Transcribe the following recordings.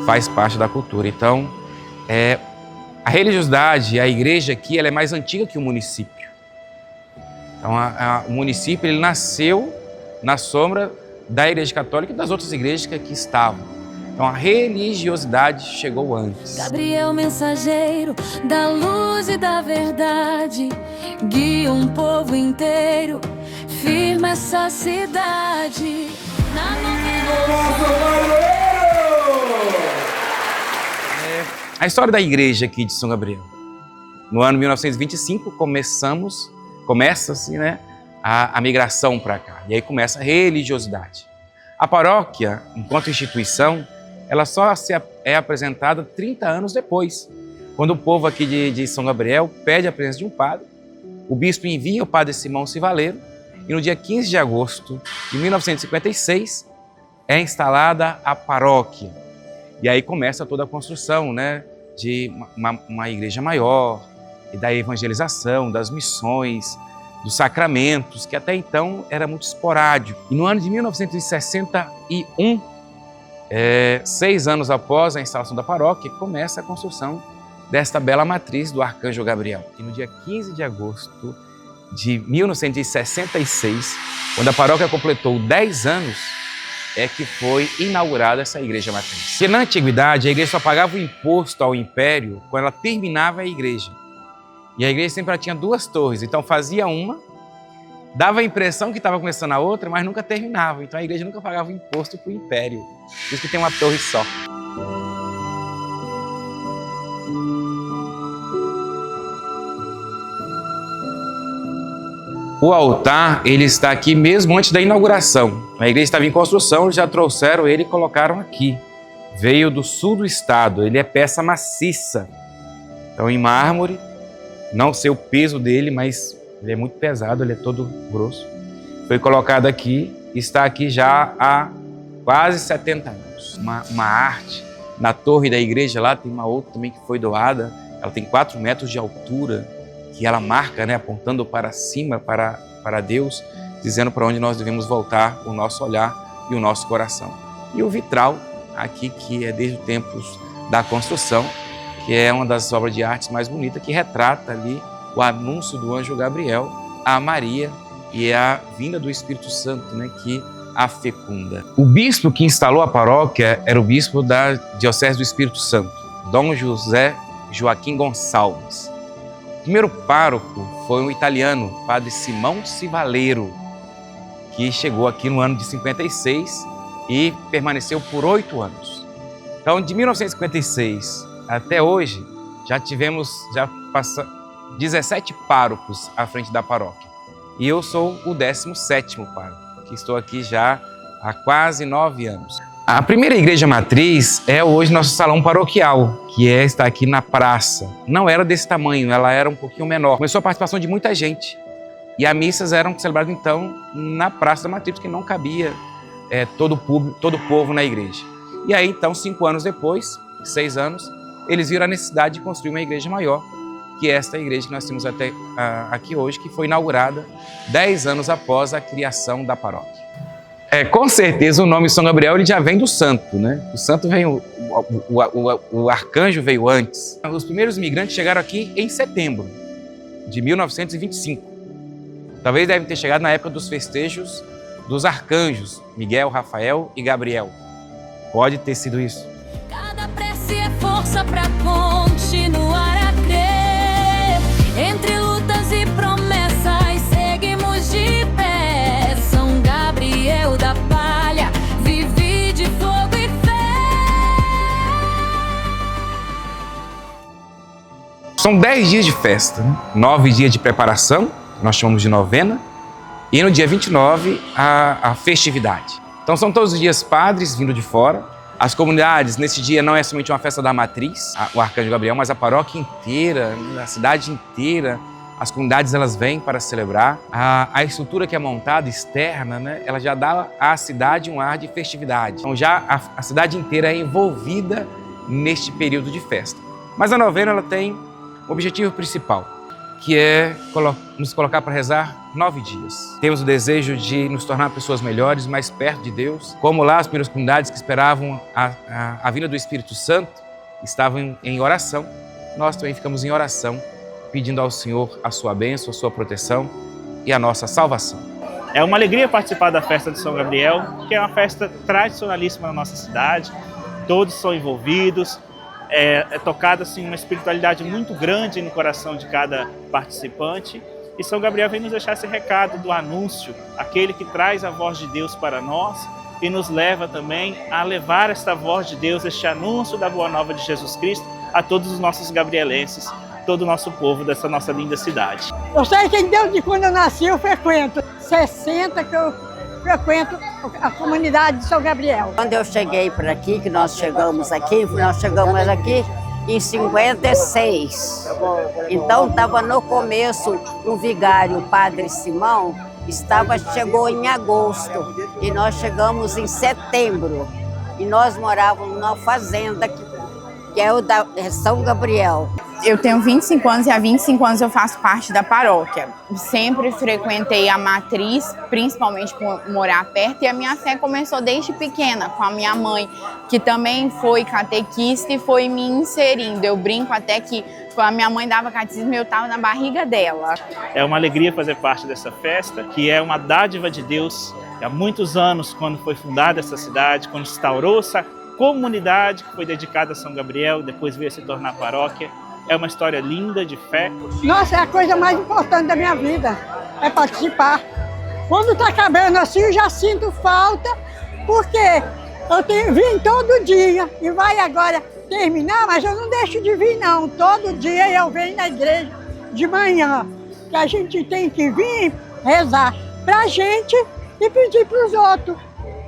faz parte da cultura. Então, a religiosidade, a igreja aqui, ela é mais antiga que o município. Então, o município ele nasceu na sombra da Igreja Católica e das outras igrejas que aqui estavam. Então, a religiosidade chegou antes. Gabriel, mensageiro da luz e da verdade, guia um povo inteiro, firma essa cidade. A história da igreja aqui de São Gabriel. No ano 1925, começa-se, né, a migração para cá. E aí começa a religiosidade. A paróquia, enquanto instituição, ela só é apresentada 30 anos depois, quando o povo aqui de São Gabriel pede a presença de um padre, o bispo envia o padre Simão Civaleiro, e no dia 15 de agosto de 1956 é instalada a paróquia. E aí começa toda a construção, né, de uma igreja maior, e da evangelização, das missões, dos sacramentos, que até então era muito esporádico. E no ano de 1961, 6 anos após a instalação da paróquia, começa a construção desta bela matriz do Arcanjo Gabriel. E no dia 15 de agosto de 1966, quando a paróquia completou 10 anos, é que foi inaugurada essa igreja matriz. Porque na antiguidade, a igreja só pagava o imposto ao império quando ela terminava a igreja. E a igreja sempre tinha 2 torres, então fazia uma, dava a impressão que estava começando a outra, mas nunca terminava. Então a igreja nunca pagava o imposto para o império. Por isso que tem uma torre só. O altar, ele está aqui mesmo antes da inauguração. A igreja estava em construção, já trouxeram ele e colocaram aqui. Veio do sul do estado, ele é peça maciça. Então em mármore, não sei o peso dele, mas ele é muito pesado, ele é todo grosso. Foi colocado aqui, está aqui já há quase 70 anos. Uma arte. Na torre da igreja lá tem uma outra também que foi doada. Ela tem 4 metros de altura, que ela marca, né, apontando para cima, para Deus, dizendo para onde nós devemos voltar o nosso olhar e o nosso coração. E o vitral aqui, que é desde os tempos da construção, que é uma das obras de arte mais bonitas, que retrata ali o anúncio do anjo Gabriel a Maria e a vinda do Espírito Santo, né, que a fecunda. O bispo que instalou a paróquia era o bispo da Diocese do Espírito Santo, Dom José Joaquim Gonçalves. O primeiro pároco foi um italiano, padre Simão Civaleiro, que chegou aqui no ano de 56 e permaneceu por 8 anos. Então, de 1956 até hoje, já passamos 17 párocos à frente da paróquia. E eu sou o 17º pároco, que estou aqui já há quase 9 anos. A primeira igreja matriz é hoje nosso salão paroquial, que está aqui na praça. Não era desse tamanho, ela era um pouquinho menor. Começou a participação de muita gente. E as missas eram celebradas, então, na Praça da Matriz, porque não cabia todo o povo na igreja. E aí, então, 5 anos depois, 6 anos, eles viram a necessidade de construir uma igreja maior, que é esta igreja que nós temos até aqui hoje, que foi inaugurada 10 anos após a criação da paróquia. Com certeza o nome São Gabriel ele já vem do santo, né? O santo veio, o arcanjo veio antes. Os primeiros imigrantes chegaram aqui em setembro de 1925. Talvez devem ter chegado na época dos festejos dos arcanjos, Miguel, Rafael e Gabriel. Pode ter sido isso. Cada prece é força para continuar a crer. Entre lutas e promessas seguimos de pé. São Gabriel da palha, vive de fogo e fé. São 10 dias de festa, né? 9 dias de preparação, nós chamamos de novena, e no dia 29 a festividade. Então são todos os dias padres vindo de fora. As comunidades, nesse dia, não é somente uma festa da matriz, o Arcanjo Gabriel, mas a paróquia inteira, a cidade inteira, as comunidades elas vêm para celebrar. A estrutura que é montada, externa, né, ela já dá à cidade um ar de festividade. Então já a cidade inteira é envolvida neste período de festa. Mas a novena ela tem o objetivo principal, que é nos colocar para rezar 9 dias. Temos o desejo de nos tornar pessoas melhores, mais perto de Deus, como lá as primeiras comunidades que esperavam a vinda do Espírito Santo, estavam em oração. Nós também ficamos em oração, pedindo ao Senhor a sua bênção, a sua proteção e a nossa salvação. É uma alegria participar da festa de São Gabriel, que é uma festa tradicionalíssima na nossa cidade. Todos são envolvidos, é tocada assim, uma espiritualidade muito grande no coração de cada participante. E São Gabriel vem nos deixar esse recado do anúncio, aquele que traz a voz de Deus para nós e nos leva também a levar esta voz de Deus, este anúncio da Boa Nova de Jesus Cristo a todos os nossos gabrielenses, todo o nosso povo dessa nossa linda cidade. Eu sei que desde quando eu nasci eu frequento, 60 que eu frequento a comunidade de São Gabriel. Quando eu cheguei por aqui, que nós chegamos aqui em 56. Então estava no começo o vigário, o Padre Simão, chegou em agosto e nós chegamos em setembro. E nós morávamos numa fazenda que é o da São Gabriel. Eu tenho 25 anos e há 25 anos eu faço parte da paróquia. Sempre frequentei a matriz, principalmente por morar perto, e a minha fé começou desde pequena, com a minha mãe, que também foi catequista e foi me inserindo. Eu brinco até que quando a minha mãe dava catecismo, eu estava na barriga dela. É uma alegria fazer parte dessa festa, que é uma dádiva de Deus. Há muitos anos, quando foi fundada essa cidade, quando instaurou essa comunidade que foi dedicada a São Gabriel, depois veio a se tornar paróquia. É uma história linda de fé. Nossa, é a coisa mais importante da minha vida, é participar. Quando está acabando assim, eu já sinto falta, porque eu vim todo dia e vai agora terminar, mas eu não deixo de vir não. Todo dia eu venho na igreja de manhã, que a gente tem que vir rezar pra gente e pedir para os outros.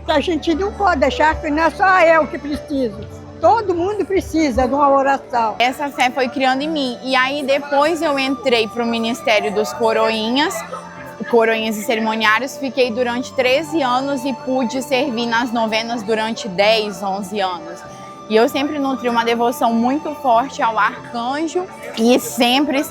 Que a gente não pode deixar que não é só eu que preciso. Todo mundo precisa de uma oração. Essa fé foi criando em mim. E aí depois eu entrei para o Ministério dos Coroinhas e Cerimoniários. Fiquei durante 13 anos e pude servir nas novenas durante 10, 11 anos. E eu sempre nutri uma devoção muito forte ao arcanjo. E sempre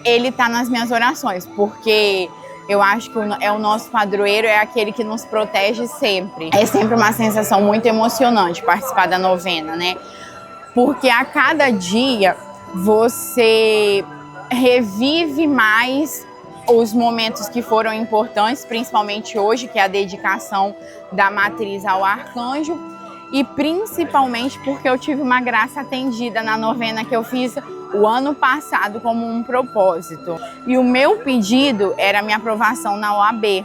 ele está nas minhas orações. Porque eu acho que é o nosso padroeiro, é aquele que nos protege sempre. É sempre uma sensação muito emocionante participar da novena, né? Porque a cada dia você revive mais os momentos que foram importantes, principalmente hoje, que é a dedicação da matriz ao arcanjo, e principalmente porque eu tive uma graça atendida na novena que eu fiz o ano passado como um propósito. E o meu pedido era a minha aprovação na OAB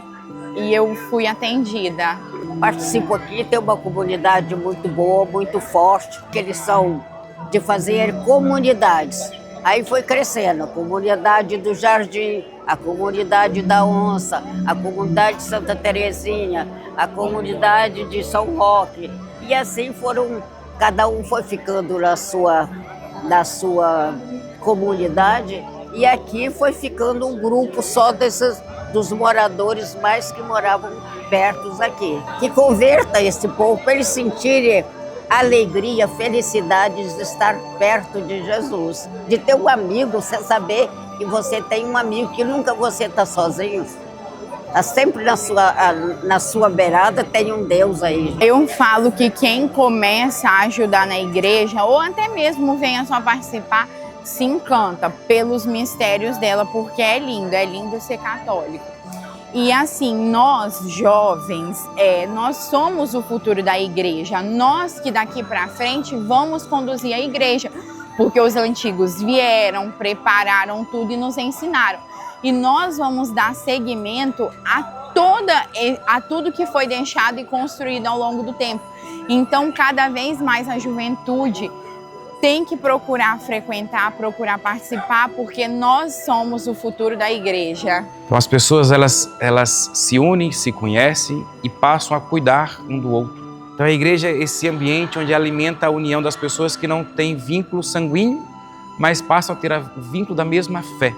e eu fui atendida. Participo aqui, tem uma comunidade muito boa, muito forte, que eles são de fazer comunidades. Aí foi crescendo, a comunidade do Jardim, a comunidade da Onça, a comunidade de Santa Terezinha, a comunidade de São Roque. E assim cada um foi ficando na sua comunidade, e aqui foi ficando um grupo só dos moradores mais que moravam perto aqui. Que converta esse povo para eles sentirem alegria, felicidade de estar perto de Jesus, de ter um amigo, você saber que você tem um amigo, que nunca você está sozinho. Sempre na sua beirada tem um Deus aí. Eu falo que quem começa a ajudar na igreja, ou até mesmo venha só participar, se encanta pelos mistérios dela, porque é lindo ser católico. E assim, nós jovens, nós somos o futuro da igreja, nós que daqui para frente vamos conduzir a igreja, porque os antigos vieram, prepararam tudo e nos ensinaram. E nós vamos dar seguimento a tudo que foi deixado e construído ao longo do tempo. Então, cada vez mais a juventude tem que procurar frequentar, procurar participar, porque nós somos o futuro da igreja. Então, as pessoas elas se unem, se conhecem e passam a cuidar um do outro. Então, a igreja é esse ambiente onde alimenta a união das pessoas que não têm vínculo sanguíneo, mas passam a ter o vínculo da mesma fé.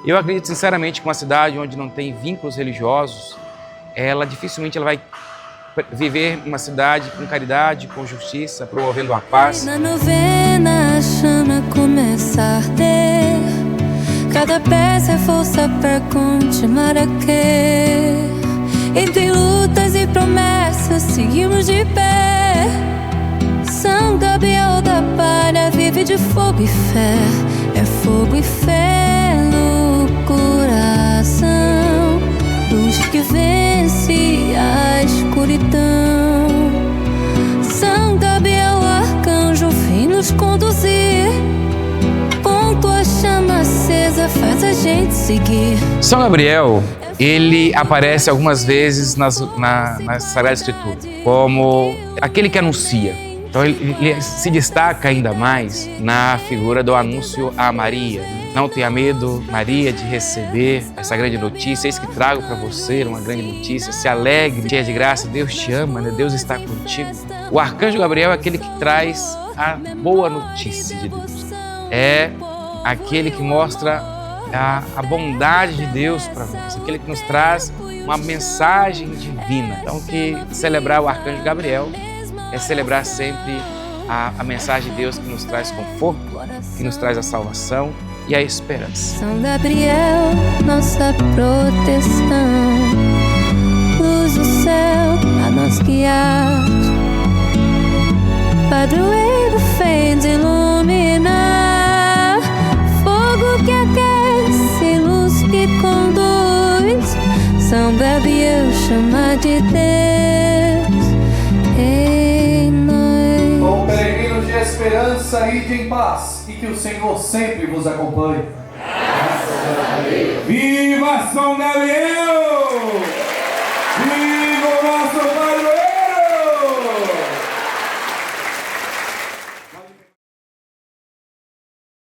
Eu acredito sinceramente que uma cidade onde não tem vínculos religiosos, dificilmente ela vai viver uma cidade com caridade, com justiça, promovendo a paz. Na novena a chama começa a arder, Cada peça é força pra continuar a crer. Entre lutas e promessas seguimos de pé. São Gabriel da Palha vive de fogo e fé. É fogo e fé no coração, luz que vence a escuridão. São Gabriel, arcanjo, vem nos conduzir. Com tua chama acesa faz a gente seguir. São Gabriel, ele aparece algumas vezes na Sagrada Escritura como aquele que anuncia. Então ele se destaca ainda mais na figura do anúncio a Maria. Não tenha medo, Maria, de receber essa grande notícia. Eis que trago para você uma grande notícia. Se alegre, cheia de graça, Deus te ama, né? Deus está contigo. O arcanjo Gabriel é aquele que traz a boa notícia de Deus. É aquele que mostra a bondade de Deus para nós, aquele que nos traz uma mensagem divina. Então, que celebrar o arcanjo Gabriel é celebrar sempre a mensagem de Deus que nos traz conforto, que nos traz a salvação e a esperança. São Gabriel, nossa proteção, luz do céu a nos guiar, padroeiro vem de iluminar, fogo que aquece, luz que conduz. São Gabriel, chama de Deus em nós. Com peregrinos de esperança, ide em paz, e que o Senhor sempre vos acompanhe. Viva São Gabriel!